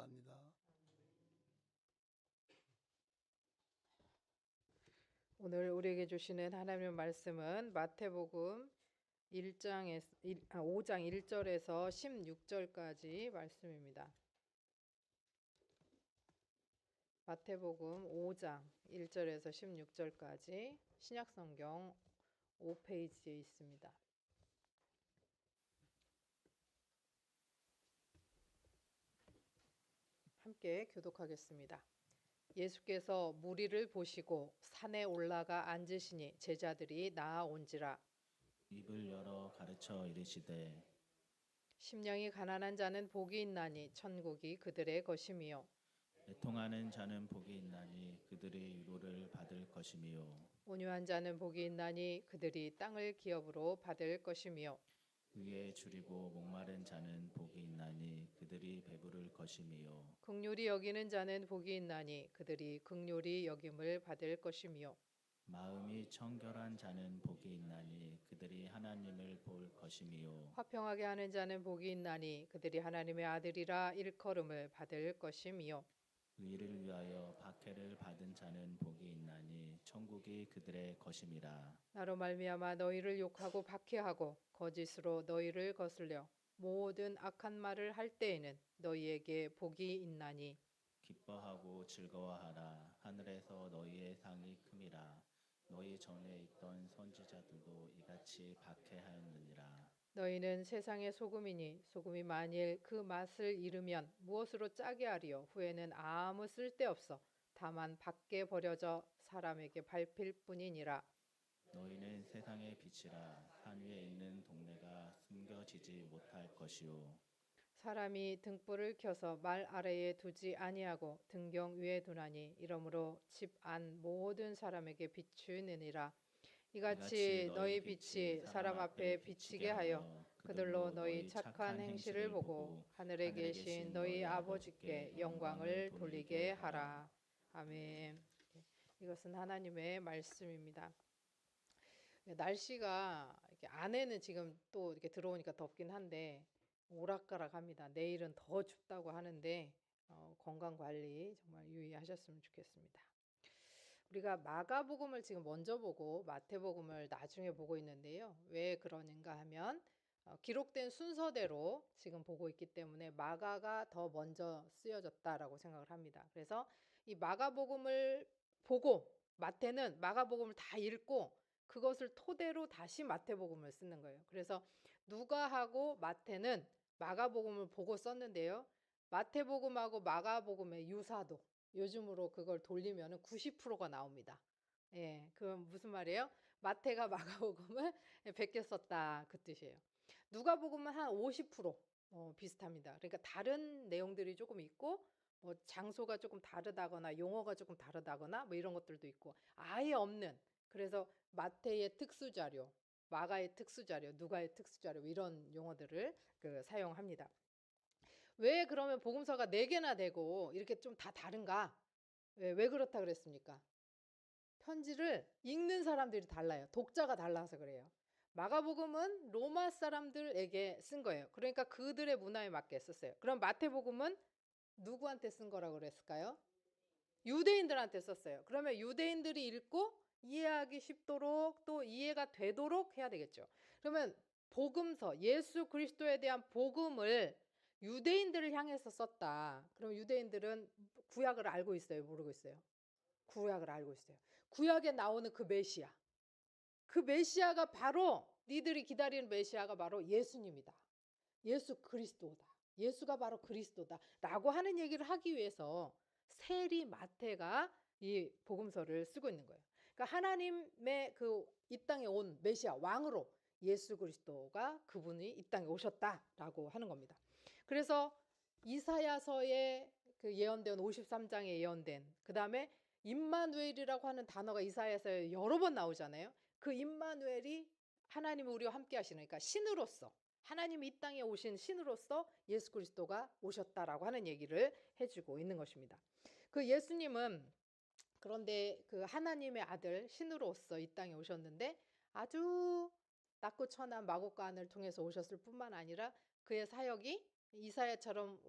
감사합니다. 오늘 우리에게 주시는 하나님의 말씀은 마태복음 5장 1절에서 16절까지 말씀입니다. 마태복음 5장 1절에서 16절까지 신약성경 5페이지에 있습니다. 함께 교독하겠습니다. 예수께서 무리를 보시고 산에 올라가 앉으시니 제자들이 나아온지라. 입을 열어 가르쳐 이르시되 심령이 가난한 자는 복이 있나니 천국이 그들의 것임이요. 애통하는 자는 복이 있나니 그들이 위로를 받을 것이미요. 온유한 자는 복이 있나니 그들이 땅을 기업으로 받을 것이미요. 위에 줄이고 목마른 자는 복이 있나니 그들이 배부를 것이미요. 긍휼히 여기는 자는 복이 있나니 그들이 긍휼히 여김을 받을 것이미요. 마음이 청결한 자는 복이 있나니 그들이 하나님을 볼 것이미요. 화평하게 하는 자는 복이 있나니 그들이 하나님의 아들이라 일컬음을 받을 것이미요. 의를 위하여 박해를 받은 자는 복이 있나니 천국이 그들의 것임이라. 나로 말미암아 너희를 욕하고 박해하고 거짓으로 너희를 거슬려 모든 악한 말을 할 때에는 너희에게 복이 있나니 기뻐하고 즐거워하라. 하늘에서 너희의 상이 큼이라. 너희 전에 있던 선지자들도 이같이 박해하였느니라. 너희는 세상의 소금이니 소금이 만일 그 맛을 잃으면 무엇으로 짜게 하리요. 후에는 아무 쓸데없어 다만 밖에 버려져 사람에게 밟힐 뿐이니라. 너희는 세상의 빛이라. 산 위에 있는 동네가 숨겨지지 못할 것이요. 사람이 등불을 켜서 말 아래에 두지 아니하고 등경 위에 두나니 이러므로 집 안 모든 사람에게 비추느니라. 이같이 너희 빛이 사람 앞에 비치게 하여 그들로 너희 착한 행실을 보고 하늘에 계신 너희 아버지께 영광을 돌리게 하라. 아멘. 이것은 하나님의 말씀입니다. 날씨가 이렇게 안에는 지금 또 이렇게 들어오니까 덥긴 한데 오락가락합니다. 내일은 더 춥다고 하는데 건강 관리 정말 유의하셨으면 좋겠습니다. 우리가 마가복음을 지금 먼저 보고 마태복음을 나중에 보고 있는데요. 왜 그러는가 하면 기록된 순서대로 지금 보고 있기 때문에 마가가 더 먼저 쓰여졌다라고 생각을 합니다. 그래서 이 마가복음을 보고 마태는 마가복음을 다 읽고 그것을 토대로 다시 마태복음을 쓰는 거예요. 그래서 누가하고 마태는 마가복음을 보고 썼는데요. 마태복음하고 마가복음의 유사도 요즘으로 그걸 돌리면 90%가 나옵니다. 예, 그건 무슨 말이에요? 마태가 마가복음을 베껴 썼다 그 뜻이에요. 누가복음은 한 50% 비슷합니다. 그러니까 다른 내용들이 조금 있고 뭐 장소가 조금 다르다거나 용어가 조금 다르다거나 뭐 이런 것들도 있고 아예 없는 그래서 마태의 특수자료, 마가의 특수자료, 누가의 특수자료 이런 용어들을 사용합니다. 왜 그러면 복음서가 4개나 되고 이렇게 좀 다 다른가? 왜 그렇다 그랬습니까? 편지를 읽는 사람들이 달라요. 독자가 달라서 그래요. 마가복음은 로마 사람들에게 쓴 거예요. 그러니까 그들의 문화에 맞게 썼어요. 그럼 마태복음은 누구한테 쓴 거라고 그랬을까요? 유대인들한테 썼어요. 그러면 유대인들이 읽고 이해하기 쉽도록 또 이해가 되도록 해야 되겠죠. 그러면 복음서, 예수 그리스도에 대한 복음을 유대인들을 향해서 썼다. 그럼 유대인들은 구약을 알고 있어요? 모르고 있어요? 구약을 알고 있어요. 구약에 나오는 그 메시아. 그 메시아가 바로 니들이 기다리는 메시아가 바로 예수님이다. 예수 그리스도다. 예수가 바로 그리스도다. 라고 하는 얘기를 하기 위해서 세리 마태가 이 복음서를 쓰고 있는 거예요. 그러니까 하나님의 이 땅에 온 메시아 왕으로 예수 그리스도가 그분이 이 땅에 오셨다라고 하는 겁니다. 그래서 이사야서에 그 예언된 53장에 예언된 그다음에 임마누엘이라고 하는 단어가 이사야서에 여러 번 나오잖아요. 그 임마누엘이 하나님이 우리와 함께 하시는 그러니까 신으로서 하나님이 이 땅에 오신 신으로서 예수 그리스도가 오셨다라고 하는 얘기를 해주고 있는 것입니다. 그 예수님은 그런데 그 하나님의 아들 신으로서 이 땅에 오셨는데 아주 낮고 천한 마국간을 통해서 오셨을 뿐만 아니라 그의 사역이 이사야처럼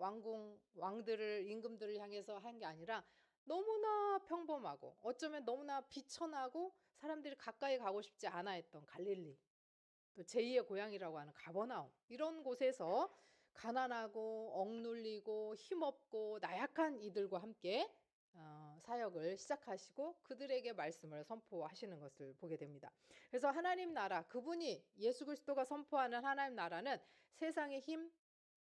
왕들을 임금들을 향해서 한 게 아니라 너무나 평범하고 어쩌면 너무나 비천하고 사람들이 가까이 가고 싶지 않아 했던 갈릴리, 또 제2의 고향이라고 하는 가버나움, 이런 곳에서 가난하고 억눌리고 힘없고 나약한 이들과 함께 사역을 시작하시고 그들에게 말씀을 선포하시는 것을 보게 됩니다. 그래서 하나님 나라, 그분이 예수 그리스도가 선포하는 하나님 나라는 세상의 힘,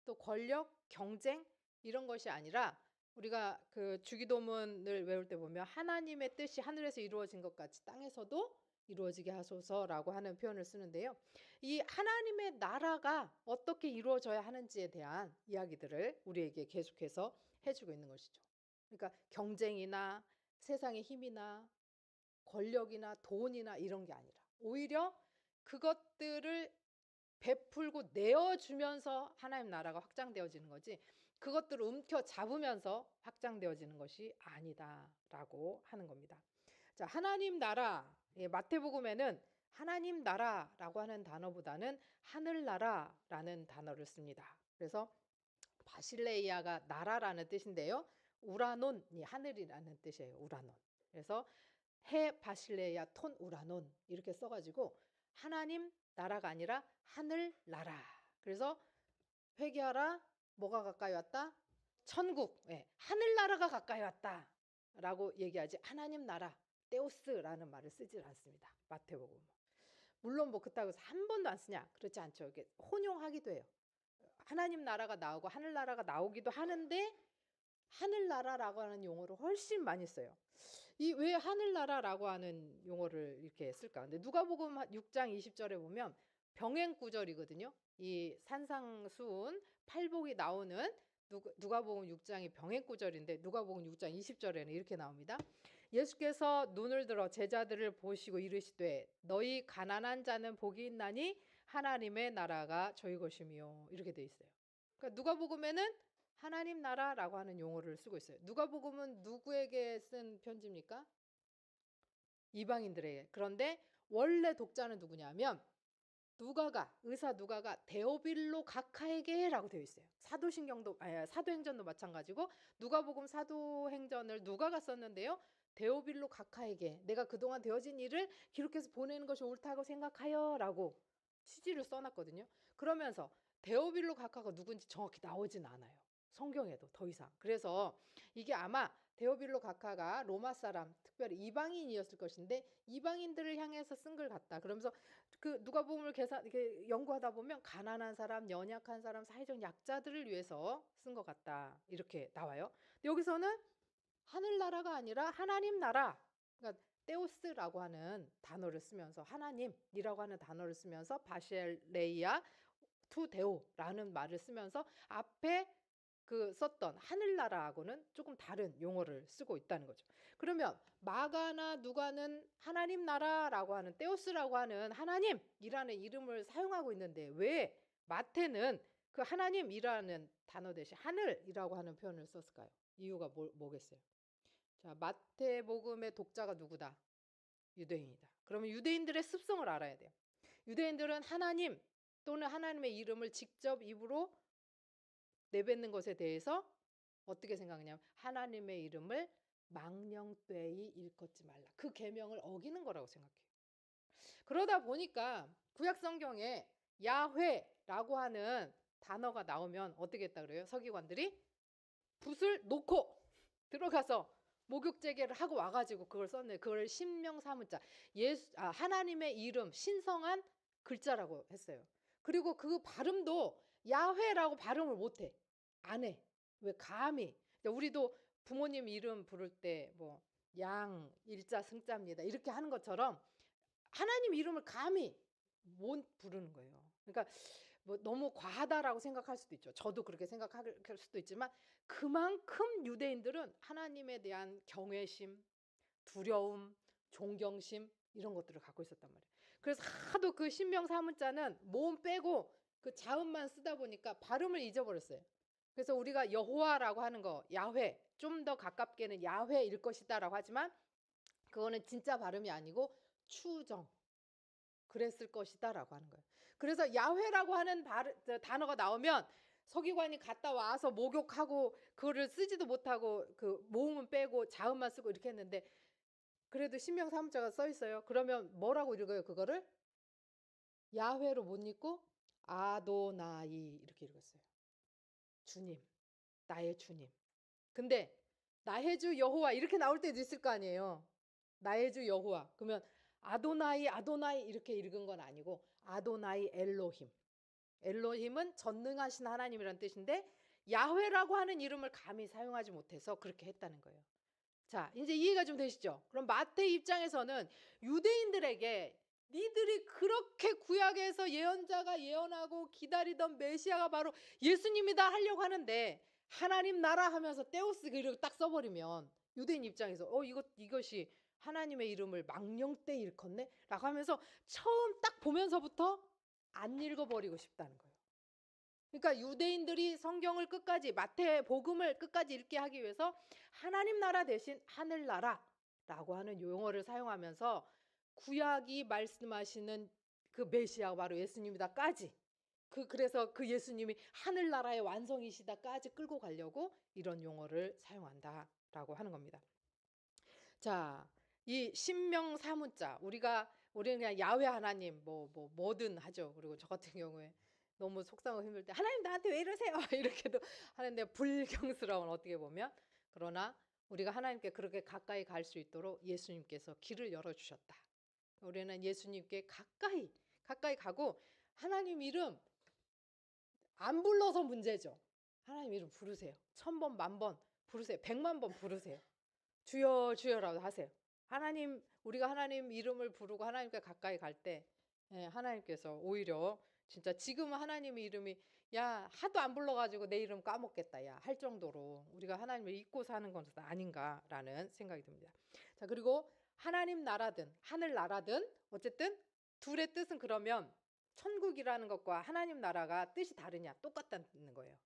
또 권력, 경쟁 이런 것이 아니라 우리가 그 주기도문을 외울 때 보면 하나님의 뜻이 하늘에서 이루어진 것 같이 땅에서도 이루어지게 하소서라고 하는 표현을 쓰는데요. 이 하나님의 나라가 어떻게 이루어져야 하는지에 대한 이야기들을 우리에게 계속해서 해주고 있는 것이죠. 그러니까 경쟁이나 세상의 힘이나 권력이나 돈이나 이런 게 아니라 오히려 그것들을 베풀고 내어주면서 하나님 나라가 확장되어지는 거지, 그것들을 움켜잡으면서 확장되어지는 것이 아니다라고 하는 겁니다. 자, 하나님 나라, 마태복음에는 하나님 나라라고 하는 단어보다는 하늘나라라는 단어를 씁니다. 그래서 바실레이아가 나라라는 뜻인데요. 우라논이 하늘이라는 뜻이에요. 우라논. 그래서 해 바실레이아 톤 우라논 이렇게 써가지고 하나님 나라가 아니라 하늘나라. 그래서 회개하라, 뭐가 가까이 왔다? 천국, 하늘나라가 가까이 왔다 라고 얘기하지 하나님 나라, 테오스라는 말을 쓰질 않습니다. 마태복음. 물론 뭐 그렇다고 해서 한 번도 안 쓰냐? 그렇지 않죠. 이게 혼용하기도 해요. 하나님 나라가 나오고 하늘나라가 나오기도 하는데 하늘나라라고 하는 용어를 훨씬 많이 써요. 이 왜 하늘나라라고 하는 용어를 이렇게 쓸까? 근데 누가복음 6장 20절에 보면 병행구절이거든요. 이 산상수훈 팔복이 나오는 누가복음 6장이 병행구절인데 누가복음 6장 20절에는 이렇게 나옵니다. 예수께서 눈을 들어 제자들을 보시고 이르시되 너희 가난한 자는 복이 있나니 하나님의 나라가 저희 것이며, 이렇게 돼 있어요. 그러니까 누가복음에는 하나님 나라라고 하는 용어를 쓰고 있어요. 누가복음은 누구에게 쓴 편지입니까? 이방인들에게. 그런데 원래 독자는 누구냐면 의사 누가가 데오빌로 각하에게라고 되어 있어요. 사도행전도 마찬가지고 누가복음 사도행전을 누가가 썼는데요. 데오빌로 각하에게 내가 그동안 되어진 일을 기록해서 보내는 것이 옳다고 생각하여라고 시지를 써놨거든요. 그러면서 데오빌로 각하가 누군지 정확히 나오진 않아요. 성경에도 더 이상. 그래서 이게 아마 데오빌로 각하가 로마 사람, 특별히 이방인이었을 것인데 이방인들을 향해서 쓴 글 같다. 그러면서 그 누가복음을 이렇게 연구하다 보면 가난한 사람, 연약한 사람, 사회적 약자들을 위해서 쓴 것 같다. 이렇게 나와요. 여기서는 하늘나라가 아니라 하나님 나라, 그러니까 테오스라고 하는 단어를 쓰면서 하나님이라고 하는 단어를 쓰면서 바실레이아 투 데오라는 말을 쓰면서 앞에 그 썼던 하늘나라하고는 조금 다른 용어를 쓰고 있다는 거죠. 그러면 마가나 누가는 하나님 나라라고 하는 테오스라고 하는 하나님이라는 이름을 사용하고 있는데 왜 마태는 그 하나님이라는 단어 대신 하늘이라고 하는 표현을 썼을까요? 이유가 뭐겠어요? 자, 마태복음의 독자가 누구다? 유대인이다. 그러면 유대인들의 습성을 알아야 돼요. 유대인들은 하나님 또는 하나님의 이름을 직접 입으로 내뱉는 것에 대해서 어떻게 생각하냐면 하나님의 이름을 망령되이 일컫지 말라. 그 계명을 어기는 거라고 생각해요. 그러다 보니까 구약 성경에 야훼라고 하는 단어가 나오면 어떻게 했다 그래요? 서기관들이 붓을 놓고 들어가서 목욕 재개를 하고 와가지고 그걸 썼네. 그걸 신명사문자, 하나님의 이름 신성한 글자라고 했어요. 그리고 그 발음도 야훼라고 발음을 못해. 안 해. 왜 감히? 우리도 부모님 이름 부를 때 뭐 양 일자 승자입니다 이렇게 하는 것처럼 하나님 이름을 감히 못 부르는 거예요. 그러니까 뭐 너무 과하다라고 생각할 수도 있죠. 저도 그렇게 생각할 수도 있지만 그만큼 유대인들은 하나님에 대한 경외심, 두려움, 존경심 이런 것들을 갖고 있었단 말이에요. 그래서 하도 그 신명사문자는 모음 빼고 그 자음만 쓰다 보니까 발음을 잊어버렸어요. 그래서 우리가 여호와라고 하는 거 야훼, 좀 더 가깝게는 야훼일 것이다라고 하지만 그거는 진짜 발음이 아니고 추정, 그랬을 것이다라고 하는 거예요. 그래서 야훼라고 하는 단어가 나오면 서기관이 갔다 와서 목욕하고 그거를 쓰지도 못하고 그 모음은 빼고 자음만 쓰고 이렇게 했는데 그래도 신명 사문자가 써 있어요. 그러면 뭐라고 읽어요? 그거를 야훼로 못 읽고 아도나이 이렇게 읽었어요. 주님, 나의 주님. 근데 나의 주 여호와 이렇게 나올 때도 있을 거 아니에요. 나의 주 여호와. 그러면 아도나이 아도나이 이렇게 읽은 건 아니고 아도나이 엘로힘. 엘로힘은 전능하신 하나님이라는 뜻인데 야훼라고 하는 이름을 감히 사용하지 못해서 그렇게 했다는 거예요. 자, 이제 이해가 좀 되시죠? 그럼 마태 입장에서는 유대인들에게 니들이 그렇게 구약에서 예언자가 예언하고 기다리던 메시아가 바로 예수님이다 하려고 하는데 하나님 나라 하면서 떼오스 그리고 딱 써버리면 유대인 입장에서 이것이 하나님의 이름을 망령때 일컫네? 라고 하면서 처음 딱 보면서부터 안 읽어버리고 싶다는 거예요. 그러니까 유대인들이 성경을 끝까지 마태복음을 끝까지 읽게 하기 위해서 하나님 나라 대신 하늘나라라고 하는 용어를 사용하면서 구약이 말씀하시는 그 메시아가 바로 예수님이다까지 그래서 그 예수님이 하늘나라의 완성이시다까지 끌고 가려고 이런 용어를 사용한다라고 하는 겁니다. 자, 이 신명 사문자 우리는 그냥 야훼 하나님 뭐든 하죠. 그리고 저 같은 경우에 너무 속상하고 힘들 때 하나님 나한테 왜 이러세요? 이렇게도 하는데 불경스러운 어떻게 보면 그러나 우리가 하나님께 그렇게 가까이 갈 수 있도록 예수님께서 길을 열어주셨다. 우리는 예수님께 가까이 가고 하나님 이름 안 불러서 문제죠. 하나님 이름 부르세요. 1000번, 10,000번 부르세요. 100만 번 부르세요. 주여 주여라고 하세요. 우리가 하나님 이름을 부르고 하나님께 가까이 갈 때 하나님께서 오히려 진짜 지금은 하나님의 이름이 야 하도 안 불러가지고 내 이름 까먹겠다 야 할 정도로 우리가 하나님을 잊고 사는 것은 아닌가라는 생각이 듭니다. 자, 그리고 하나님 나라든 하늘 나라든 어쨌든 둘의 뜻은 그러면 천국이라는 것과 하나님 나라가 뜻이 다르냐? 똑같다는 거예요.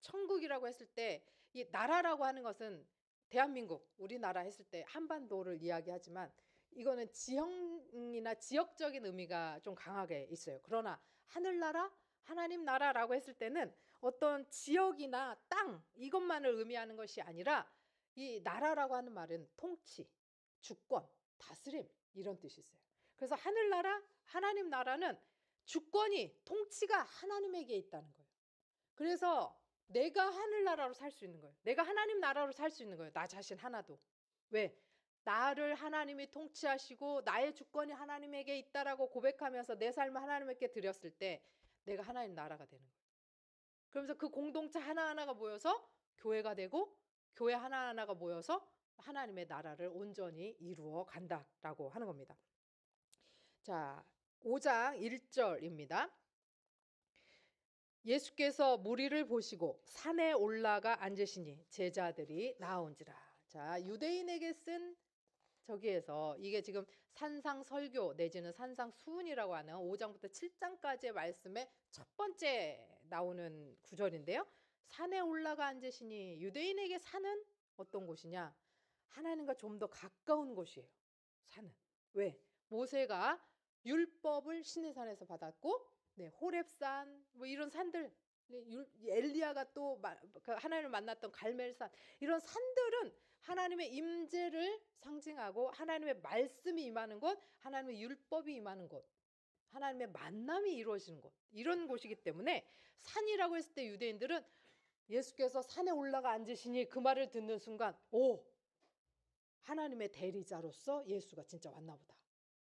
천국이라고 했을 때 이 나라라고 하는 것은 대한민국, 우리나라 했을 때 한반도를 이야기하지만 이거는 지형이나 지역적인 의미가 좀 강하게 있어요. 그러나 하늘나라, 하나님 나라라고 했을 때는 어떤 지역이나 땅 이것만을 의미하는 것이 아니라 이 나라라고 하는 말은 통치, 주권, 다스림 이런 뜻이 있어요. 그래서 하늘나라, 하나님 나라는 주권이 통치가 하나님에게 있다는 거예요. 그래서 내가 하늘나라로 살 수 있는 거예요. 내가 하나님 나라로 살 수 있는 거예요. 나 자신 하나도. 왜? 나를 하나님이 통치하시고 나의 주권이 하나님에게 있다라고 고백하면서 내 삶을 하나님께 드렸을 때 내가 하나님 나라가 되는 거예요. 그러면서 그 공동체 하나하나가 모여서 교회가 되고 교회 하나하나가 모여서 하나님의 나라를 온전히 이루어 간다라고 하는 겁니다. 자, 5장 1절입니다. 예수께서 무리를 보시고 산에 올라가 앉으시니 제자들이 나온지라. 자, 유대인에게 쓴 저기에서 이게 지금 산상설교 내지는 산상수훈이라고 하는 5장부터 7장까지의 말씀의 첫 번째 나오는 구절인데요. 산에 올라가 앉으시니 유대인에게 산은 어떤 곳이냐? 하나님과 좀 더 가까운 곳이에요. 산은. 왜? 모세가 율법을 시내산에서 받았고 호렙산 뭐 이런 산들 엘리야가 또 하나님을 만났던 갈멜산 이런 산들은 하나님의 임재를 상징하고 하나님의 말씀이 임하는 곳, 하나님의 율법이 임하는 곳, 하나님의 만남이 이루어지는 곳 이런 곳이기 때문에 산이라고 했을 때 유대인들은 예수께서 산에 올라가 앉으시니 그 말을 듣는 순간 하나님의 대리자로서 예수가 진짜 왔나 보다.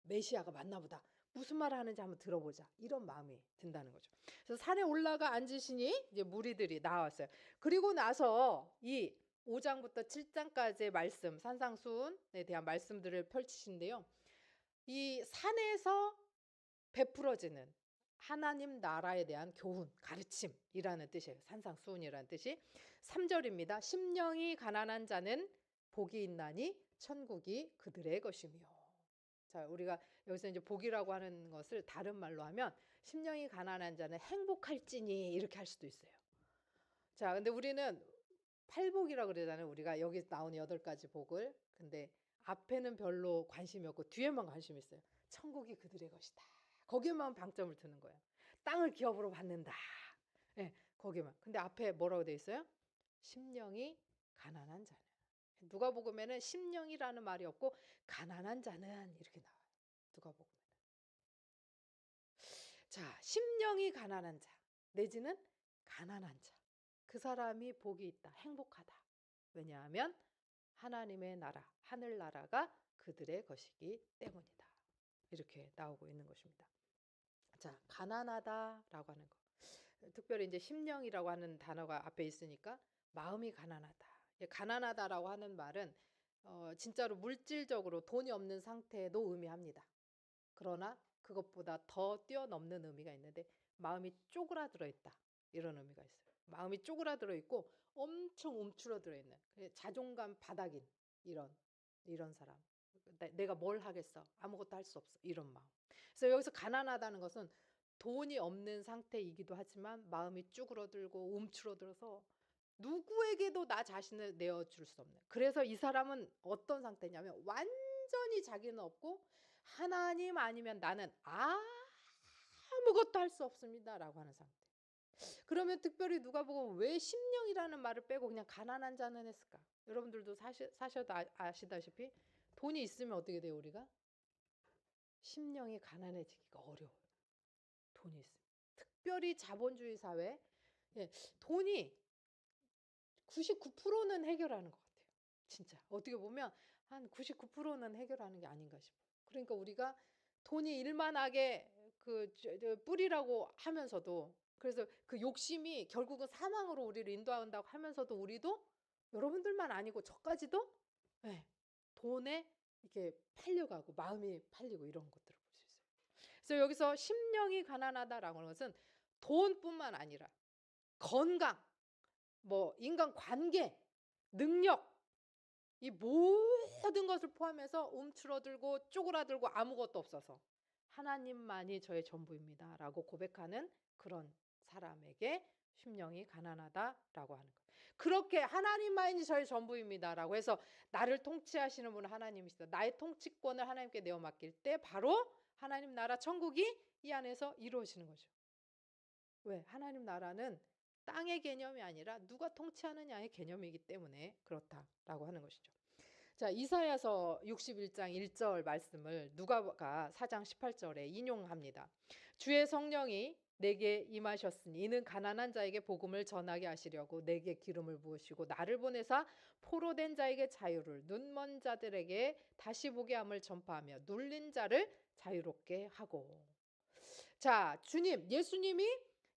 메시아가 맞나 보다. 무슨 말을 하는지 한번 들어보자. 이런 마음이 든다는 거죠. 그래서 산에 올라가 앉으시니 이제 무리들이 나왔어요. 그리고 나서 이 5장부터 7장까지의 말씀, 산상수훈에 대한 말씀들을 펼치신데요. 이 산에서 베풀어지는 하나님 나라에 대한 교훈, 가르침이라는 뜻이에요. 산상수훈이라는 뜻이 3절입니다. 심령이 가난한 자는 복이 있나니 천국이 그들의 것이며. 자, 우리가 여기서 이제 복이라고 하는 것을 다른 말로 하면 심령이 가난한 자는 행복할지니 이렇게 할 수도 있어요. 자, 근데 우리는 팔복이라고 그러잖아요. 우리가 여기 나온 8가지 복을. 근데 앞에는 별로 관심이 없고 뒤에만 관심이 있어요. 천국이 그들의 것이다. 거기에만 방점을 두는 거예요. 땅을 기업으로 받는다. 네, 거기만. 근데 앞에 뭐라고 돼 있어요? 심령이 가난한 자는. 누가복음에는 심령이라는 말이 없고 가난한 자는 이렇게 나와요. 누가복음. 자, 심령이 가난한 자, 내지는 가난한 자. 그 사람이 복이 있다, 행복하다. 왜냐하면 하나님의 나라, 하늘나라가 그들의 것이기 때문이다. 이렇게 나오고 있는 것입니다. 자, 가난하다라고 하는 거. 특별히 이제 심령이라고 하는 단어가 앞에 있으니까 마음이 가난하다. 가난하다라고 하는 말은 진짜로 물질적으로 돈이 없는 상태도 의미합니다. 그러나 그것보다 더 뛰어넘는 의미가 있는데 마음이 쪼그라들어 있다. 이런 의미가 있어요. 마음이 쪼그라들어 있고 엄청 움츠러들어 있는 자존감 바닥인 이런 사람. 내가 뭘 하겠어? 아무것도 할 수 없어. 이런 마음. 그래서 여기서 가난하다는 것은 돈이 없는 상태이기도 하지만 마음이 쭈그러들고 움츠러들어서 누구에게도 나 자신을 내어줄 수 없는. 그래서 이 사람은 어떤 상태냐면 완전히 자기는 없고 하나님 아니면 나는 아무것도 할 수 없습니다라고 하는 상태. 그러면 특별히 누가복음 왜 심령이라는 말을 빼고 그냥 가난한 자는 했을까? 여러분들도 사셔도 아시다시피 돈이 있으면 어떻게 돼요, 우리가? 심령이 가난해지기가 어려워요. 돈이 있으면. 특별히 자본주의 사회, 돈이 99%는 해결하는 것 같아요. 진짜. 어떻게 보면 한 99%는 해결하는 게 아닌가 싶어요. 그러니까 우리가 돈이 일만하게 뿌리라고 하면서도 그래서 그 욕심이 결국은 사망으로 우리를 인도한다고 하면서도 우리도 여러분들만 아니고 저까지도 돈에 이렇게 팔려가고 마음이 팔리고 이런 것들을 볼 수 있어요. 그래서 여기서 심령이 가난하다라고 하는 것은 돈뿐만 아니라 건강, 뭐 인간 관계, 능력 이 모든 것을 포함해서 움츠러들고 쪼그라들고 아무것도 없어서 하나님만이 저의 전부입니다라고 고백하는 그런 사람에게 심령이 가난하다라고 하는 거예요. 그렇게 하나님만이 저의 전부입니다라고 해서 나를 통치하시는 분은 하나님이시다. 나의 통치권을 하나님께 내어 맡길 때 바로 하나님 나라 천국이 이 안에서 이루어지는 거죠. 왜? 하나님 나라는 땅의 개념이 아니라 누가 통치하느냐의 개념이기 때문에 그렇다라고 하는 것이죠. 자, 이사야서 61장 1절 말씀을 누가가 4장 18절에 인용합니다. 주의 성령이 내게 임하셨으니 이는 가난한 자에게 복음을 전하게 하시려고 내게 기름을 부으시고 나를 보내사 포로된 자에게 자유를 눈먼 자들에게 다시 보게 함을 전파하며 눌린 자를 자유롭게 하고. 자, 예수님이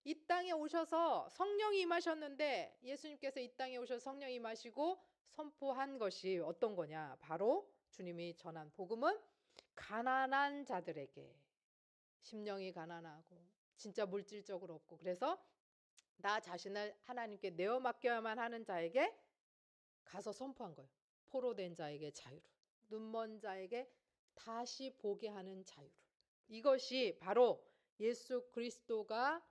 이 땅에 오셔서 성령이 임하셨는데 예수님께서 이 땅에 오셔서 성령이 임하시고 선포한 것이 어떤 거냐? 바로 주님이 전한 복음은 가난한 자들에게 심령이 가난하고 진짜 물질적으로 없고 그래서 나 자신을 하나님께 내어 맡겨야만 하는 자에게 가서 선포한 거예요. 포로된 자에게 자유를, 눈먼 자에게 다시 보게 하는 자유를. 이것이 바로 예수 그리스도가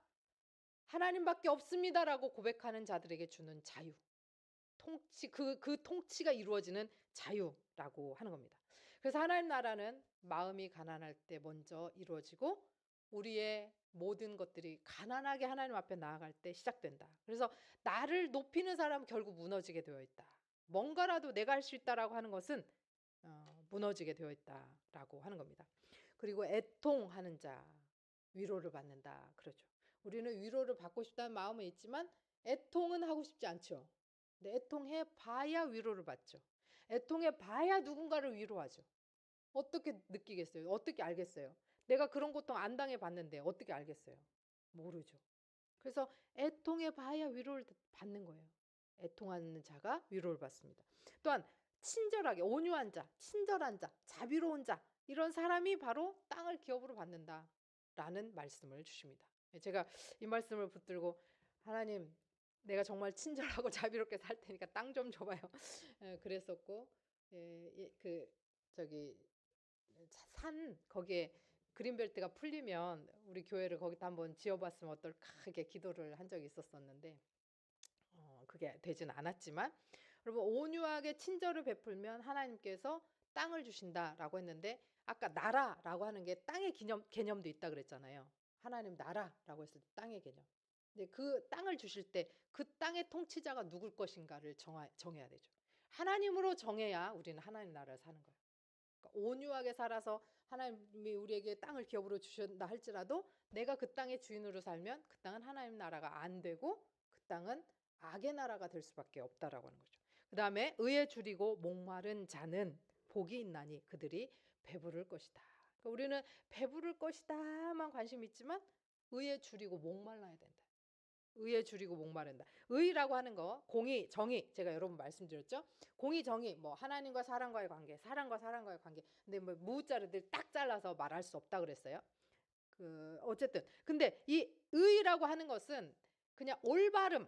하나님밖에 없습니다라고 고백하는 자들에게 주는 자유. 그 통치가 이루어지는 자유라고 하는 겁니다. 그래서 하나님 나라는 마음이 가난할 때 먼저 이루어지고 우리의 모든 것들이 가난하게 하나님 앞에 나아갈 때 시작된다. 그래서 나를 높이는 사람은 결국 무너지게 되어 있다. 뭔가라도 내가 할 수 있다라고 하는 것은 무너지게 되어 있다라고 하는 겁니다. 그리고 애통하는 자 위로를 받는다. 그렇죠. 우리는 위로를 받고 싶다는 마음은 있지만 애통은 하고 싶지 않죠. 근데 애통해 봐야 위로를 받죠. 애통해 봐야 누군가를 위로하죠. 어떻게 느끼겠어요? 어떻게 알겠어요? 내가 그런 고통 안 당해 봤는데 어떻게 알겠어요? 모르죠. 그래서 애통해 봐야 위로를 받는 거예요. 애통하는 자가 위로를 받습니다. 또한 친절하게 온유한 자, 친절한 자, 자비로운 자 이런 사람이 바로 땅을 기업으로 받는다라는 말씀을 주십니다. 제가 이 말씀을 붙들고 하나님 내가 정말 친절하고 자비롭게 살 테니까 땅 좀 줘봐요. 그랬었고 저기 산 거기에 그린벨트가 풀리면 우리 교회를 거기다 한번 지어봤으면 어떨까 하게 기도를 한 적이 있었었는데 그게 되진 않았지만 여러분 온유하게 친절을 베풀면 하나님께서 땅을 주신다라고 했는데 아까 나라라고 하는 게 땅의 개념도 있다 그랬잖아요. 하나님 나라라고 했을 때 땅의 개념. 이제 그 땅을 주실 때 그 땅의 통치자가 누굴 것인가를 정해야 되죠. 하나님으로 정해야 우리는 하나님 나라를 사는 거예요. 그러니까 온유하게 살아서 하나님이 우리에게 땅을 기업으로 주셨다 할지라도 내가 그 땅의 주인으로 살면 그 땅은 하나님 나라가 안 되고 그 땅은 악의 나라가 될 수밖에 없다라고 하는 거죠. 그다음에 의에 줄이고 목마른 자는 복이 있나니 그들이 배부를 것이다. 그러니까 우리는 배부를 것이다만 관심 있지만 의에 줄이고 목말라야 된다. 의에 줄이고 목마른다. 의라고 하는 거, 공의, 정의, 제가 여러 번 말씀드렸죠. 공의, 정의, 뭐 하나님과 사람과의 관계, 사람과 사람과의 관계. 근데 뭐 무자르들 딱 잘라서 말할 수 없다 그랬어요. 어쨌든 근데 이 의라고 하는 것은 그냥 올바름,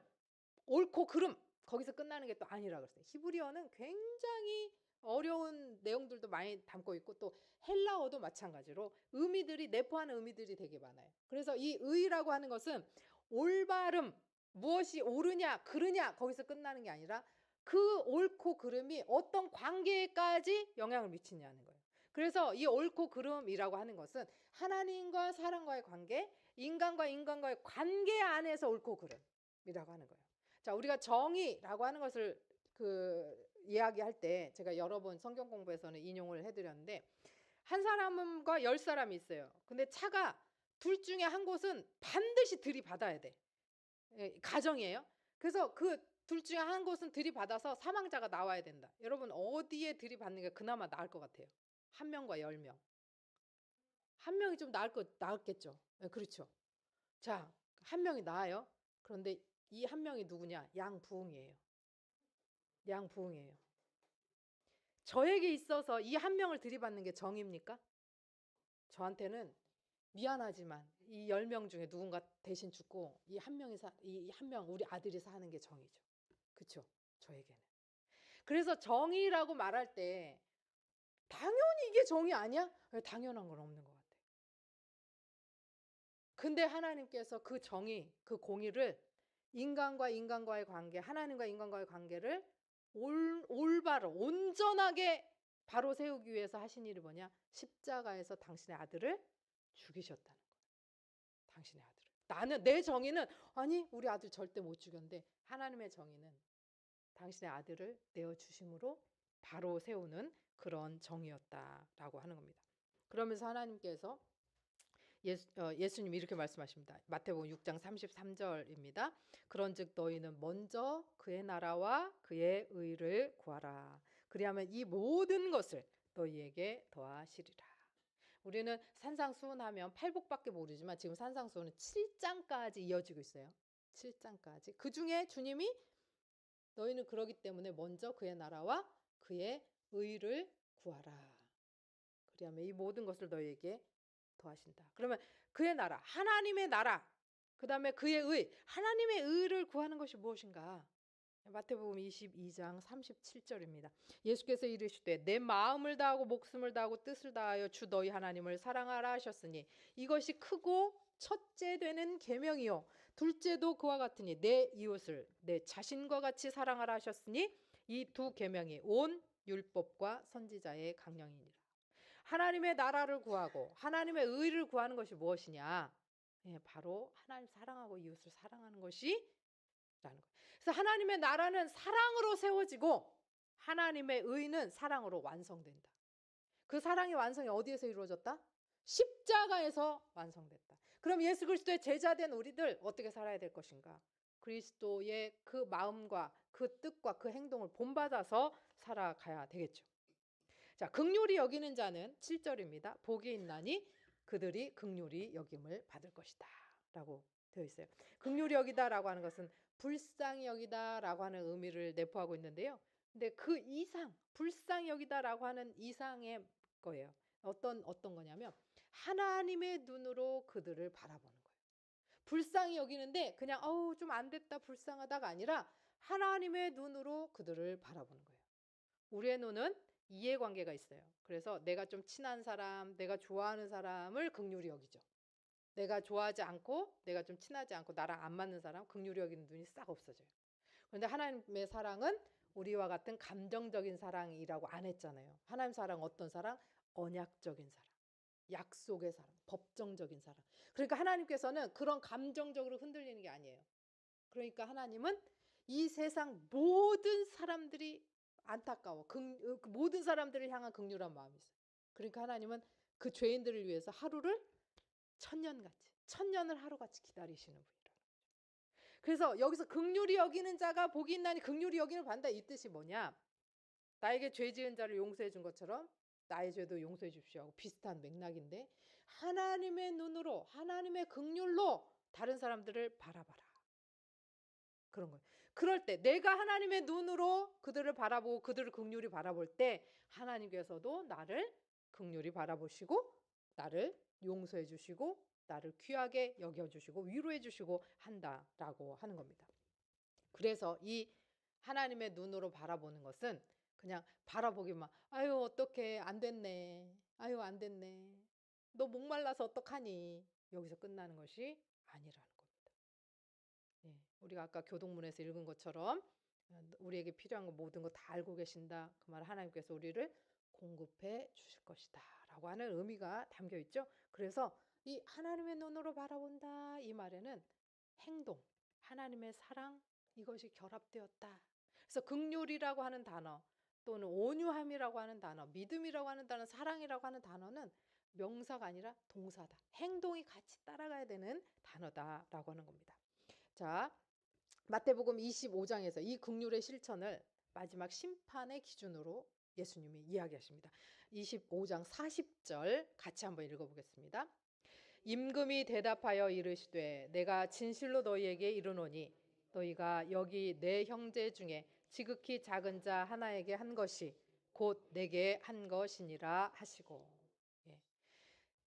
옳고 그름 거기서 끝나는 게 또 아니라 그랬어요. 히브리어는 굉장히 어려운 내용들도 많이 담고 있고 또 헬라어도 마찬가지로 의미들이 내포하는 의미들이 되게 많아요. 그래서 이 의라고 하는 것은 올바름, 무엇이 옳으냐 그르냐 거기서 끝나는 게 아니라 그 옳고 그름이 어떤 관계까지 영향을 미치냐는 거예요. 그래서 이 옳고 그름이라고 하는 것은 하나님과 사람과의 관계, 인간과 인간과의 관계 안에서 옳고 그름이라고 하는 거예요. 자, 우리가 정의라고 하는 것을 이야기할 때 제가 여러 번 성경 공부에서는 인용을 해드렸는데 한 사람과 10사람이 있어요. 근데 차가 둘 중에 한 곳은 반드시 들이받아야 돼. 가정이에요. 그래서 그 둘 중에 한 곳은 들이받아서 사망자가 나와야 된다. 여러분 어디에 들이받는 게 그나마 나을 것 같아요? 한 명과 10명. 한 명이 좀 나았겠죠. 네, 그렇죠. 자, 한 명이 나아요. 그런데 이 한 명이 누구냐? 양부흥이에요. 양부흥이에요. 저에게 있어서 이 한 명을 들이받는 게 정입니까? 저한테는 미안하지만 이 10명 중에 누군가 대신 죽고 이 한 명 우리 아들이 사는 게 정이죠. 그렇죠? 저에게는. 그래서 정의라고 말할 때 당연히 이게 정의 아니야? 당연한 건 없는 것 같아요. 근데 하나님께서 그 정의, 그 공의를 인간과 인간과의 관계, 하나님과 인간과의 관계를 올바로 온전하게 바로 세우기 위해서 하신 일이 뭐냐? 십자가에서 당신의 아들을 죽이셨다는 거예요. 당신의 아들을. 내 정의는 아니 우리 아들 절대 못 죽였는데 하나님의 정의는 당신의 아들을 내어주심으로 바로 세우는 그런 정의였다라고 하는 겁니다. 그러면서 하나님께서 예수님이 이렇게 말씀하십니다. 마태복음 6장 33절입니다. 그런즉 너희는 먼저 그의 나라와 그의 의를 구하라. 그리하면 이 모든 것을 너희에게 더하시리라. 우리는 산상수훈하면 팔복밖에 모르지만 지금 산상수훈은 7장까지 이어지고 있어요. 7장까지. 그 중에 주님이 너희는 그러기 때문에 먼저 그의 나라와 그의 의를 구하라. 그리하면 이 모든 것을 너희에게 더하신다. 그러면 그의 나라, 하나님의 나라, 그 다음에 그의 의, 하나님의 의를 구하는 것이 무엇인가? 마태복음 22장 37절입니다. 예수께서 이르시되 내 마음을 다하고 목숨을 다하고 뜻을 다하여 주 너희 하나님을 사랑하라 하셨으니 이것이 크고 첫째 되는 계명이요 둘째도 그와 같으니 내 이웃을 내 자신과 같이 사랑하라 하셨으니 이 두 계명이 온 율법과 선지자의 강령이니라. 하나님의 나라를 구하고 하나님의 의를 구하는 것이 무엇이냐? 바로 하나님 사랑하고 이웃을 사랑하는 것이라는 거예요. 그래서 하나님의 나라는 사랑으로 세워지고 하나님의 의는 사랑으로 완성된다. 그 사랑의 완성이 어디에서 이루어졌다? 십자가에서 완성됐다. 그럼 예수 그리스도의 제자된 우리들 어떻게 살아야 될 것인가? 그리스도의 그 마음과 그 뜻과 그 행동을 본받아서 살아가야 되겠죠. 자, 긍휼히 여기는 자는 7절입니다. 복이 있나니 그들이 긍휼히 여김을 받을 것이다 라고 되어 있어요. 긍휼히 여기다라고 하는 것은 불쌍히 여기다라고 하는 의미를 내포하고 있는데요. 근데 그 이상, 불쌍히 여기다라고 하는 이상의 거예요. 어떤 거냐면 하나님의 눈으로 그들을 바라보는 거예요. 불쌍히 여기는데 그냥 좀 안 됐다 불쌍하다가 아니라 하나님의 눈으로 그들을 바라보는 거예요. 우리의 눈은 이해관계가 있어요. 그래서 내가 좀 친한 사람, 내가 좋아하는 사람을 긍휼히 여기죠. 내가 좋아하지 않고 내가 좀 친하지 않고 나랑 안 맞는 사람 긍휼히 여기는 눈이 싹 없어져요. 그런데 하나님의 사랑은 우리와 같은 감정적인 사랑이라고 안 했잖아요. 하나님 사랑 어떤 사랑? 언약적인 사랑. 약속의 사랑, 법정적인 사랑. 그러니까 하나님께서는 그런 감정적으로 흔들리는 게 아니에요. 그러니까 하나님은 이 세상 모든 사람들이 안타까워. 그 모든 사람들을 향한 긍휼한 마음이 있어요. 그러니까 하나님은 그 죄인들을 위해서 하루를 천년같이, 천년을 하루같이 기다리시는 분이라는 거죠. 그래서 여기서 긍휼히 여기는 자가 복이 있나니, 긍휼히 여기는 받는다, 이 뜻이 뭐냐? 나에게 죄 지은 자를 용서해 준 것처럼 나의 죄도 용서해 주십시오 하고 비슷한 맥락인데, 하나님의 눈으로, 하나님의 긍휼로 다른 사람들을 바라봐라. 그런 거예요. 그럴 때 내가 하나님의 눈으로 그들을 바라보고 그들을 긍휼히 바라볼 때 하나님께서도 나를 긍휼히 바라보시고 나를 용서해 주시고 나를 귀하게 여겨 주시고 위로해 주시고 한다라고 하는 겁니다. 그래서 이 하나님의 눈으로 바라보는 것은 그냥 바라보기만, 아유 어떡해 안 됐네, 아유 안 됐네, 너 목말라서 어떡하니, 여기서 끝나는 것이 아니라는 겁니다. 예, 우리가 아까 교동문에서 읽은 것처럼 우리에게 필요한 거 모든 거 다 알고 계신다, 그 말 하나님께서 우리를 공급해 주실 것이다 라고 하는 의미가 담겨 있죠. 그래서 이 하나님의 눈으로 바라본다 이 말에는 행동, 하나님의 사랑, 이것이 결합되었다. 그래서 긍휼이라고 하는 단어, 또는 온유함이라고 하는 단어, 믿음이라고 하는 단어, 사랑이라고 하는 단어는 명사가 아니라 동사다. 행동이 같이 따라가야 되는 단어다라고 하는 겁니다. 자, 마태복음 25장에서 이 긍휼의 실천을 마지막 심판의 기준으로 예수님이 이야기하십니다. 25장 40절 같이 한번 읽어보겠습니다. 임금이 대답하여 이르시되 내가 진실로 너희에게 이르노니 너희가 여기 내 형제 중에 지극히 작은 자 하나에게 한 것이 곧 내게 한 것이니라 하시고. 예.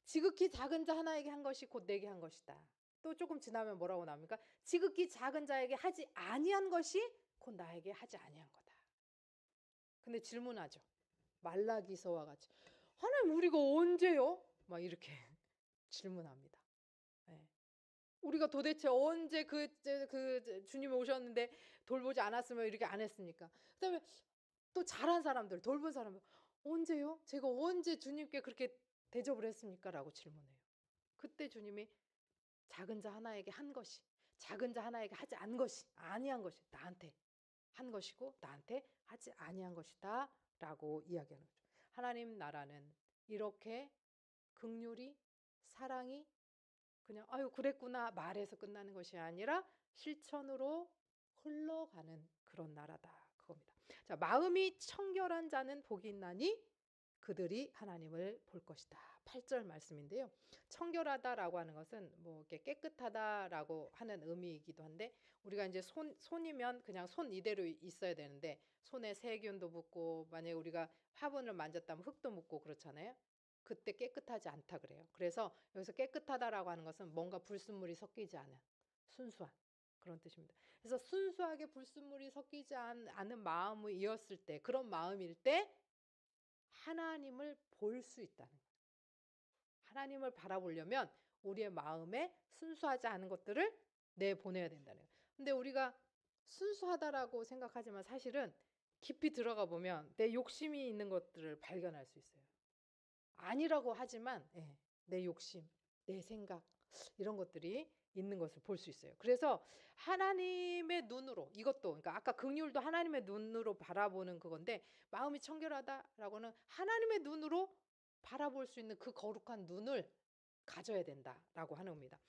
지극히 작은 자 하나에게 한 것이 곧 내게 한 것이다. 또 조금 지나면 뭐라고 나옵니까? 지극히 작은 자에게 하지 아니한 것이 곧 나에게 하지 아니한 거다. 근데 질문하죠. 말라기서와 같이, 하나님 우리가 언제요? 막 이렇게 질문합니다. 네. 우리가 도대체 언제 그 주님이 오셨는데 돌보지 않았으면 이렇게 안 했습니까? 그다음에 또 잘한 사람들, 돌본 사람들, 언제요? 제가 언제 주님께 그렇게 대접을 했습니까? 라고 질문해요. 그때 주님이 작은 자 하나에게 한 것이, 작은 자 하나에게 하지 않은 것이, 아니한 것이 나한테 한 것이고 나한테 하지 아니한 것이다 라고 이야기하는 거죠. 하나님 나라는 이렇게 긍휼이, 사랑이 그냥 아유 그랬구나 말해서 끝나는 것이 아니라 실천으로 흘러가는 그런 나라다, 그겁니다. 자, 마음이 청결한 자는 복이 있나니 그들이 하나님을 볼 것이다. 8절 말씀인데요. 청결하다라고 하는 것은 뭐 이렇게 깨끗하다라고 하는 의미이기도 한데, 우리가 이제 손이면 그냥 손 이대로 있어야 되는데 손에 세균도 묻고 만약에 우리가 화분을 만졌다면 흙도 묻고 그렇잖아요. 그때 깨끗하지 않다 그래요. 그래서 여기서 깨끗하다라고 하는 것은 뭔가 불순물이 섞이지 않은 순수한 그런 뜻입니다. 그래서 순수하게 불순물이 섞이지 않은 마음이었을 때, 그런 마음일 때 하나님을 볼 수 있다는 거예요. 하나님을 바라보려면 우리의 마음에 순수하지 않은 것들을 내보내야 된다는 거예요. 근데 우리가 순수하다라고 생각하지만 사실은 깊이 들어가 보면 내 욕심이 있는 것들을 발견할 수 있어요. 아니라고 하지만 내 욕심, 내 생각, 이런 것들이 있는 것을 볼 수 있어요. 그래서 하나님의 눈으로, 이것도 그러니까 아까 긍휼도 하나님의 눈으로 바라보는 그건데, 마음이 청결하다라고는 하나님의 눈으로 바라볼 수 있는 그 거룩한 눈을 가져야 된다라고 하는 겁니다.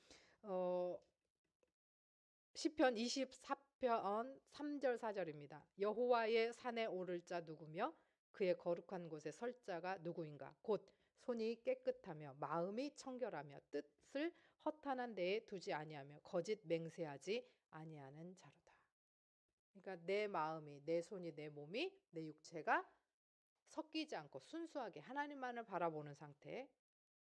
시편 24편 3절 4절입니다. 여호와의 산에 오를 자 누구며 그의 거룩한 곳에 설 자가 누구인가? 곧 손이 깨끗하며 마음이 청결하며 뜻을 허탄한 데에 두지 아니하며 거짓 맹세하지 아니하는 자로다. 그러니까 내 마음이, 내 손이, 내 몸이, 내 육체가 섞이지 않고 순수하게 하나님만을 바라보는 상태.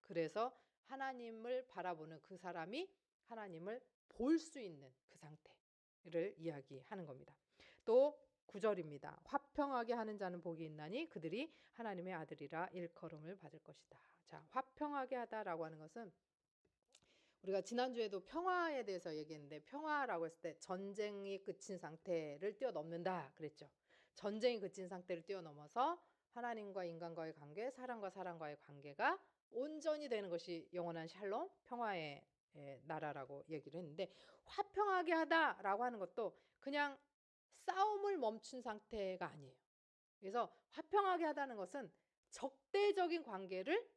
그래서 하나님을 바라보는 그 사람이 하나님을 볼 수 있는 그 상태를 이야기하는 겁니다. 또 9절입니다. 화평하게 하는 자는 복이 있나니 그들이 하나님의 아들이라 일컬음을 받을 것이다. 자, 화평하게 하다라고 하는 것은 우리가 지난주에도 평화에 대해서 얘기했는데, 평화라고 했을 때 전쟁이 그친 상태를 뛰어넘는다 그랬죠. 전쟁이 그친 상태를 뛰어넘어서 하나님과 인간과의 관계, 사람과 사람과의 관계가 온전히 되는 것이 영원한 샬롬, 평화의 나라라고 얘기를 했는데, 화평하게 하다라고 하는 것도 그냥 싸움을 멈춘 상태가 아니에요. 그래서 화평하게 하다는 것은 적대적인 관계를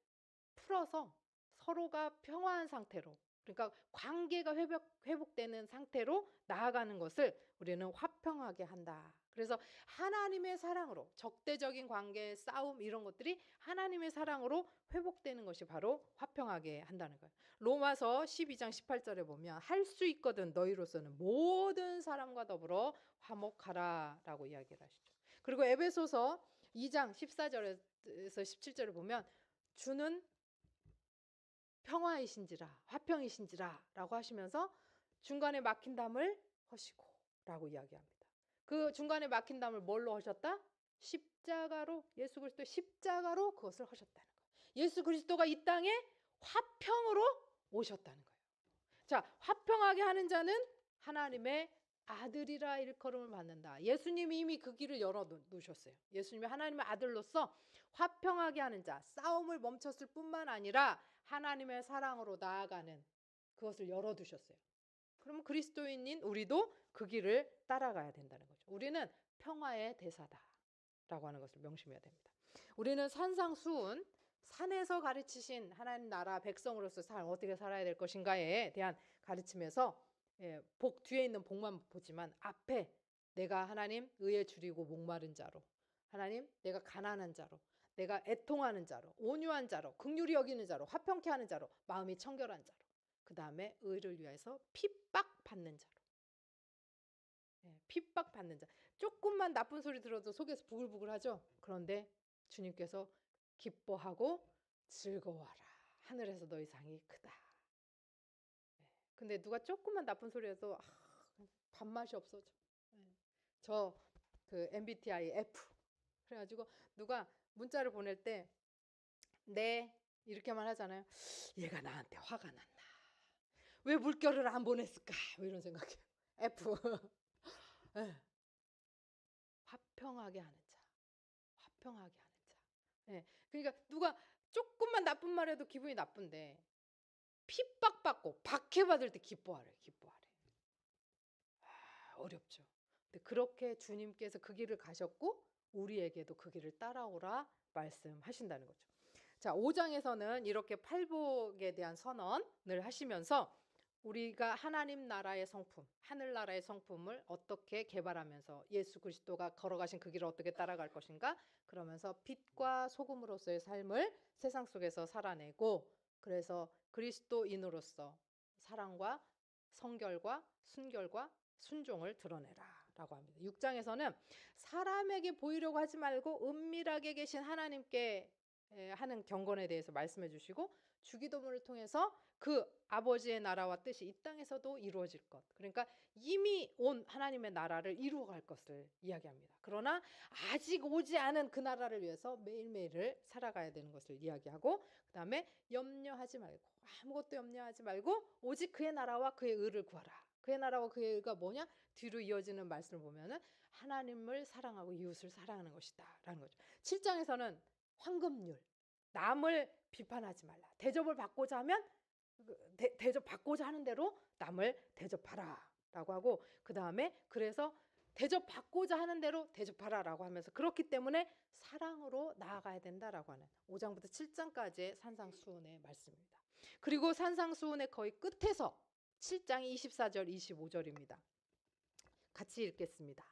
풀어서 서로가 평화한 상태로, 그러니까 관계가 회복되는 상태로 나아가는 것을 우리는 화평하게 한다. 그래서 하나님의 사랑으로, 적대적인 관계, 싸움 이런 것들이 하나님의 사랑으로 회복되는 것이 바로 화평하게 한다는 거예요. 로마서 12장 18절에 보면 할 수 있거든 너희로서는 모든 사람과 더불어 화목하라라고 이야기를 하시죠. 그리고 에베소서 2장 14절에서 17절을 보면 주는 평화이신지라, 화평이신지라 라고 하시면서 중간에 막힌 담을 허시고 라고 이야기합니다. 그 중간에 막힌 담을 뭘로 하셨다? 십자가로, 예수 그리스도의 십자가로 그것을 하셨다는 거예요. 예수 그리스도가 이 땅에 화평으로 오셨다는 거예요. 자, 화평하게 하는 자는 하나님의 아들이라 일컬음을 받는다. 예수님이 이미 그 길을 열어 놓으셨어요. 예수님이 하나님의 아들로서 화평하게 하는 자, 싸움을 멈췄을 뿐만 아니라 하나님의 사랑으로 나아가는 그것을 열어두셨어요. 그러면 그리스도인인 우리도 그 길을 따라가야 된다는 거죠. 우리는 평화의 대사다라고 하는 것을 명심해야 됩니다. 우리는 산상수훈, 산에서 가르치신 하나님 나라 백성으로서 삶 어떻게 살아야 될 것인가에 대한 가르침에서 복 뒤에 있는 복만 보지만 앞에 내가 하나님 의에 줄이고 목마른 자로, 하나님 내가 가난한 자로, 내가 애통하는 자로, 온유한 자로, 긍휼히 여기는 자로, 화평케 하는 자로, 마음이 청결한 자로, 그 다음에 의를 위해서 핍박받는 자로. 핍박받는 자. 조금만 나쁜 소리 들어도 속에서 부글부글하죠. 그런데 주님께서 기뻐하고 즐거워하라. 하늘에서 너희 상이 크다. 근데 누가 조금만 나쁜 소리 해도 밥맛이 없어져. 저 그 MBTI F. 그래가지고 누가 문자를 보낼 때 네 이렇게만 하잖아요. 얘가 나한테 화가 났나? 왜 물결을 안 보냈을까? 뭐 이런 생각이에요. F. 네. 화평하게 하는 자. 화평하게 하는 자. 네. 그러니까 누가 조금만 나쁜 말 해도 기분이 나쁜데 핍박받고 박해받을 때 기뻐하래. 기뻐하래. 어렵죠. 근데 그렇게 주님께서 그 길을 가셨고 우리에게도 그 길을 따라오라 말씀하신다는 거죠. 자, 5장에서는 이렇게 팔복에 대한 선언을 하시면서 우리가 하나님 나라의 성품, 하늘나라의 성품을 어떻게 개발하면서 예수 그리스도가 걸어가신 그 길을 어떻게 따라갈 것인가? 그러면서 빛과 소금으로서의 삶을 세상 속에서 살아내고, 그래서 그리스도인으로서 사랑과 성결과 순결과 순종을 드러내라 라고 합니다. 6장에서는 사람에게 보이려고 하지 말고 은밀하게 계신 하나님께 하는 경건에 대해서 말씀해 주시고, 주기도문을 통해서 그 아버지의 나라와 뜻이 이 땅에서도 이루어질 것, 그러니까 이미 온 하나님의 나라를 이루어갈 것을 이야기합니다. 그러나 아직 오지 않은 그 나라를 위해서 매일매일을 살아가야 되는 것을 이야기하고, 그 다음에 염려하지 말고, 아무것도 염려하지 말고 오직 그의 나라와 그의 의를 구하라. 그의 나라와 그의 의가 뭐냐? 뒤로 이어지는 말씀을 보면은 하나님을 사랑하고 이웃을 사랑하는 것이다 라는 거죠. 7장에서는 황금률, 남을 비판하지 말라. 대접을 받고자 하면 대접받고자 하는 대로 남을 대접하라 라고 하고, 그 다음에 그래서 대접받고자 하는 대로 대접하라 라고 하면서 그렇기 때문에 사랑으로 나아가야 된다라고 하는 5장부터 7장까지의 산상수훈의 말씀입니다. 그리고 산상수훈의 거의 끝에서 7장 24절 25절입니다. 같이 읽겠습니다.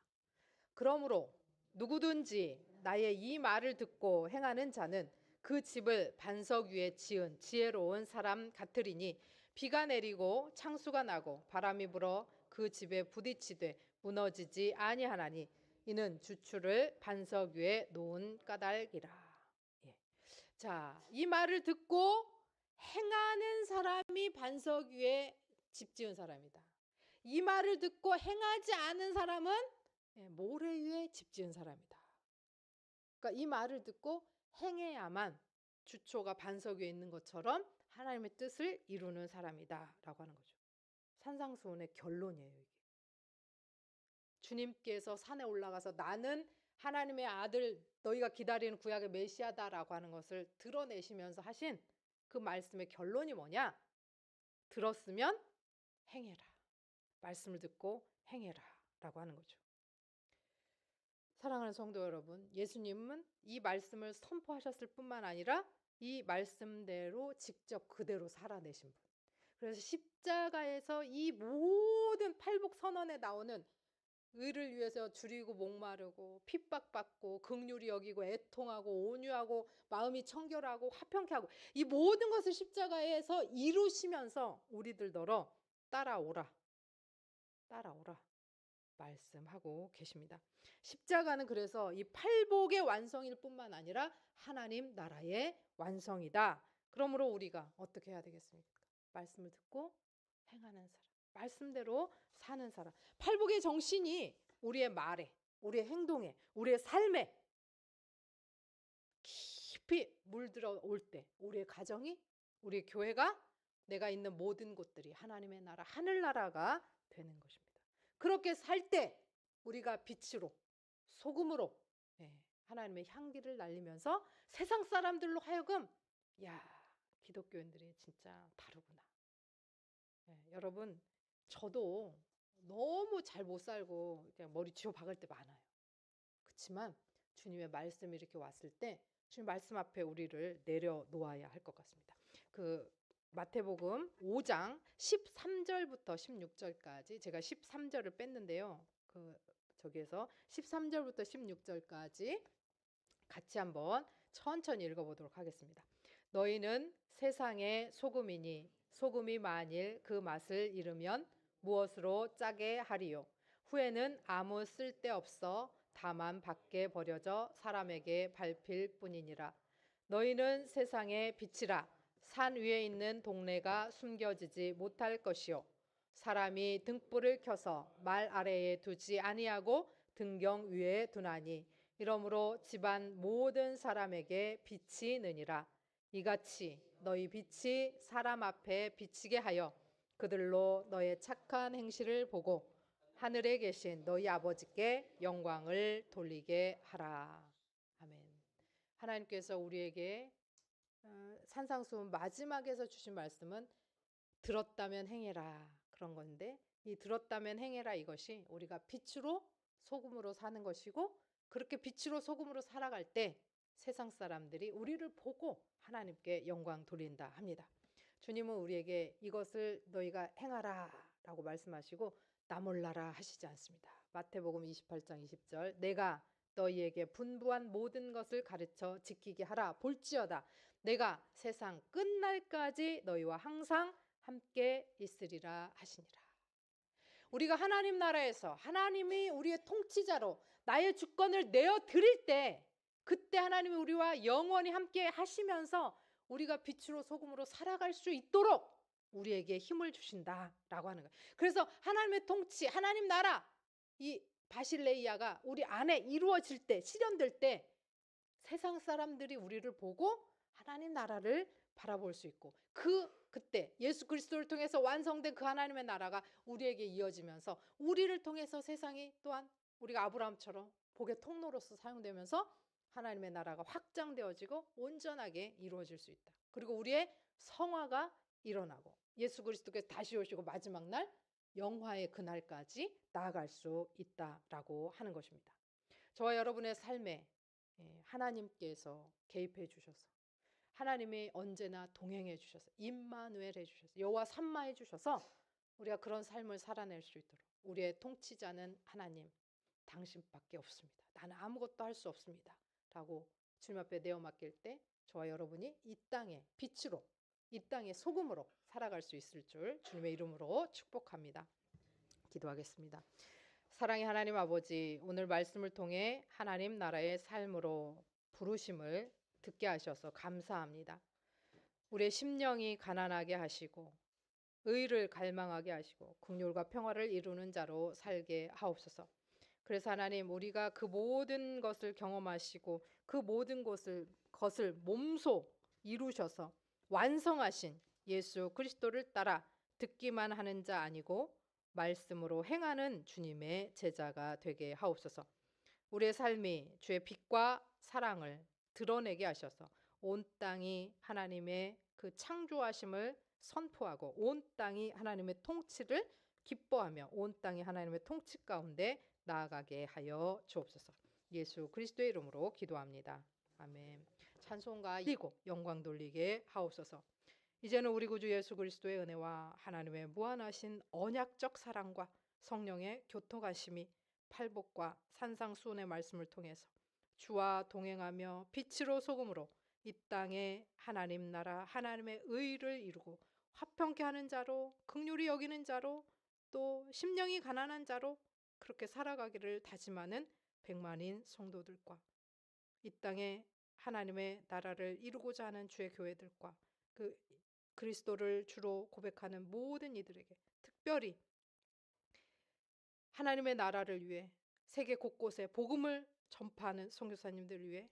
그러므로 누구든지 나의 이 말을 듣고 행하는 자는 그 집을 반석 위에 지은 지혜로운 사람 같으리니 비가 내리고 창수가 나고 바람이 불어 그 집에 부딪히되 무너지지 아니하나니 이는 주추를 반석 위에 놓은 까닭이라. 자, 이 말을 듣고 행하는 사람이 반석 위에 집 지은 사람이다. 이 말을 듣고 행하지 않은 사람은 모래 위에 집 지은 사람이다. 그러니까 이 말을 듣고 행해야만 주초가 반석 위에 있는 것처럼 하나님의 뜻을 이루는 사람이다 라고 하는 거죠. 산상수훈의 결론이에요. 이게. 주님께서 산에 올라가서 나는 하나님의 아들, 너희가 기다리는 구약의 메시아다라고 하는 것을 드러내시면서 하신 그 말씀의 결론이 뭐냐? 들었으면 행해라. 말씀을 듣고 행해라 라고 하는 거죠. 사랑하는 성도 여러분, 예수님은 이 말씀을 선포하셨을 뿐만 아니라 이 말씀대로 직접 그대로 살아내신 분. 그래서 십자가에서 이 모든 팔복 선언에 나오는 의를 위해서 줄이고 목마르고 핍박받고 긍휼히 여기고 애통하고 온유하고 마음이 청결하고 화평케 하고 이 모든 것을 십자가에서 이루시면서 우리들더러 따라오라 말씀하고 계십니다. 십자가는 그래서 이 팔복의 완성일 뿐만 아니라 하나님 나라의 완성이다. 그러므로 우리가 어떻게 해야 되겠습니까? 말씀을 듣고 행하는 사람, 말씀대로 사는 사람. 팔복의 정신이 우리의 말에, 우리의 행동에, 우리의 삶에 깊이 물들어 올 때 우리의 가정이, 우리의 교회가, 내가 있는 모든 곳들이 하나님의 나라, 하늘나라가 되는 것입니다. 그렇게 살 때 우리가 빛으로, 소금으로 하나님의 향기를 날리면서 세상 사람들로 하여금 야, 기독교인들이 진짜 다르구나. 여러분, 저도 너무 잘 못 살고 그냥 머리 쥐어 박을 때 많아요. 그렇지만 주님의 말씀이 이렇게 왔을 때 주님 말씀 앞에 우리를 내려놓아야 할 것 같습니다. 그 마태복음 5장 13절부터 16절까지 제가 13절을 뺐는데요. 저기에서 13절부터 16절까지 같이 한번 천천히 읽어보도록 하겠습니다. 너희는 세상의 소금이니 소금이 만일 그 맛을 잃으면 무엇으로 짜게 하리요? 후에는 아무 쓸데없어 다만 밖에 버려져 사람에게 밟힐 뿐이니라. 너희는 세상의 빛이라. 산 위에 있는 동네가 숨겨지지 못할 것이요 사람이 등불을 켜서 말 아래에 두지 아니하고 등경 위에 두나니 이러므로 집안 모든 사람에게 빛이 느니라. 이같이 너희 빛이 사람 앞에 비치게 하여 그들로 너의 착한 행실을 보고 하늘에 계신 너희 아버지께 영광을 돌리게 하라. 아멘. 하나님께서 우리에게 산상수훈 마지막에서 주신 말씀은 들었다면 행해라 그런 건데, 이 들었다면 행해라 이것이 우리가 빛으로 소금으로 사는 것이고, 그렇게 빛으로 소금으로 살아갈 때 세상 사람들이 우리를 보고 하나님께 영광 돌린다 합니다. 주님은 우리에게 이것을 너희가 행하라 라고 말씀하시고 나 몰라라 하시지 않습니다. 마태복음 28장 20절 내가 너희에게 분부한 모든 것을 가르쳐 지키게 하라. 볼지어다 내가 세상 끝날까지 너희와 항상 함께 있으리라 하시니라. 우리가 하나님 나라에서 하나님이 우리의 통치자로 나의 주권을 내어 드릴 때 그때 하나님이 우리와 영원히 함께 하시면서 우리가 빛으로 소금으로 살아갈 수 있도록 우리에게 힘을 주신다라고 하는 거예요. 그래서 하나님의 통치, 하나님 나라, 이 바실레이아가 우리 안에 이루어질 때, 실현될 때 세상 사람들이 우리를 보고 하나님 나라를 바라볼 수 있고 그때 예수 그리스도를 통해서 완성된 그 하나님의 나라가 우리에게 이어지면서 우리를 통해서 세상이 또한 우리가 아브라함처럼 복의 통로로서 사용되면서 하나님의 나라가 확장되어지고 온전하게 이루어질 수 있다. 그리고 우리의 성화가 일어나고 예수 그리스도께서 다시 오시고 마지막 날 영화의 그날까지 나아갈 수 있다라고 하는 것입니다. 저와 여러분의 삶에 하나님께서 개입해 주셔서 하나님이 언제나 동행해 주셔서 임마누엘 해 주셔서 여호와 삼마해 주셔서 우리가 그런 삶을 살아낼 수 있도록 우리의 통치자는 하나님 당신밖에 없습니다. 나는 아무것도 할 수 없습니다. 라고 주님 앞에 내어 맡길 때 저와 여러분이 이 땅의 빛으로 이 땅의 소금으로 살아갈 수 있을 줄 주님의 이름으로 축복합니다. 기도하겠습니다. 사랑의 하나님 아버지, 오늘 말씀을 통해 하나님 나라의 삶으로 부르심을 듣게 하셔서 감사합니다. 우리의 심령이 가난하게 하시고 의를 갈망하게 하시고 긍휼과 평화를 이루는 자로 살게 하옵소서. 그래서 하나님 우리가 그 모든 것을 경험하시고 그 모든 것을 몸소 이루셔서 완성하신 예수 그리스도를 따라 듣기만 하는 자 아니고 말씀으로 행하는 주님의 제자가 되게 하옵소서. 우리의 삶이 주의 빛과 사랑을 드러내게 하셔서 온 땅이 하나님의 그 창조하심을 선포하고 온 땅이 하나님의 통치를 기뻐하며 온 땅이 하나님의 통치 가운데 나아가게 하여 주옵소서. 예수 그리스도의 이름으로 기도합니다. 아멘. 찬송가 이고 영광 돌리게 하옵소서. 이제는 우리 구주 예수 그리스도의 은혜와 하나님의 무한하신 언약적 사랑과 성령의 교통하심이 팔복과 산상수훈의 말씀을 통해서 주와 동행하며 빛으로 소금으로 이 땅에 하나님 나라 하나님의 의를 이루고 화평케 하는 자로 긍휼히 여기는 자로 또 심령이 가난한 자로 그렇게 살아가기를 다짐하는 백만인 성도들과 이 땅에 하나님의 나라를 이루고자 하는 주의 교회들과 그 그리스도를 주로 고백하는 모든 이들에게 특별히 하나님의 나라를 위해 세계 곳곳에 복음을 전파하는 선교사님들을 위해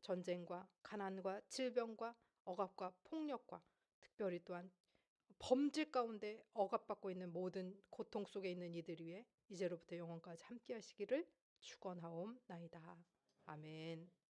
전쟁과 가난과 질병과 억압과 폭력과 특별히 또한 범죄 가운데 억압받고 있는 모든 고통 속에 있는 이들 위해 이제로부터 영원까지 함께 하시기를 축원하옵나이다. 아멘.